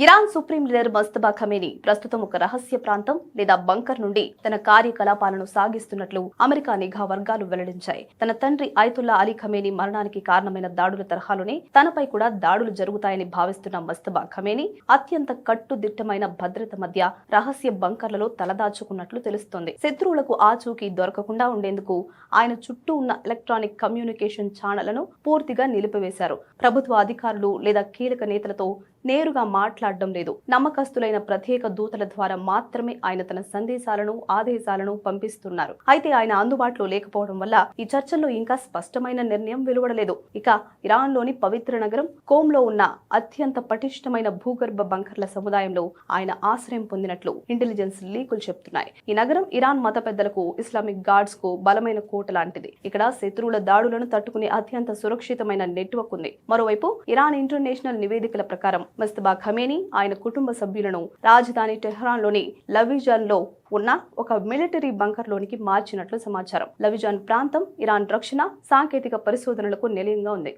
Iran supreme leader మస్తబా Khamenei ప్రస్తుతం ఒక రహస్య ప్రాంతం లేదా బంకర్ నుండి తన కార్యకలాపాలను సాగిస్తున్నట్లు అమెరికా నిఘా వర్గాలు వెల్లడించాయి. తన తండ్రి అయతుల్లా అలీ ఖమేనీ మరణానికి కారణమైన దాడుల తరహాలోనే తనపై కూడా దాడులు జరుగుతాయని భావిస్తున్న మస్తబా ఖమేనీ అత్యంత కట్టుదిట్టమైన భద్రత మధ్య రహస్య బంకర్లలో తలదాచుకున్నట్లు తెలుస్తోంది. శత్రువులకు ఆచూకీ దొరకకుండా ఉండేందుకు ఆయన చుట్టూ ఉన్న ఎలక్ట్రానిక్ కమ్యూనికేషన్ ఛానళ్లను పూర్తిగా నిలిపివేశారు. ప్రభుత్వ అధికారులు లేదా కీలక నేతలతో నేరుగా మాట్లాడడం లేదు. నమ్మకస్తులైన ప్రత్యేక దూతల ద్వారా మాత్రమే ఆయన తన సందేశాలను ఆదేశాలను పంపిస్తున్నారు. అయితే ఆయన అందుబాటులో లేకపోవడం వల్ల ఈ చర్చల్లో ఇంకా స్పష్టమైన నిర్ణయం వెలువడలేదు. ఇక ఇరాన్ లోని పవిత్ర నగరం కోమ్లో ఉన్న అత్యంత పటిష్టమైన భూగర్భ బంకర్ల సముదాయంలో ఆయన ఆశ్రయం పొందినట్లు ఇంటెలిజెన్స్ లీకులు చెప్తున్నాయి. ఈ నగరం ఇరాన్ మత పెద్దలకు, ఇస్లామిక్ గార్డ్స్ కు బలమైన కోట లాంటిది. ఇక్కడ శత్రువుల దాడులను తట్టుకునే అత్యంత సురక్షితమైన నెట్వర్క్ ఉంది. మరోవైపు ఇరాన్ ఇంటర్నేషనల్ నివేదికల ప్రకారం మస్తబా ఖమేనీ ఆయన కుటుంబ సభ్యులను రాజధాని టెహ్రాన్ లోని లవిజాన్ లో ఉన్న ఒక మిలిటరీ బంకర్ లోనికి మార్చినట్లు సమాచారం. లవిజాన్ ప్రాంతం ఇరాన్ రక్షణ సాంకేతిక పరిశోధనలకు నిలయంగా ఉంది.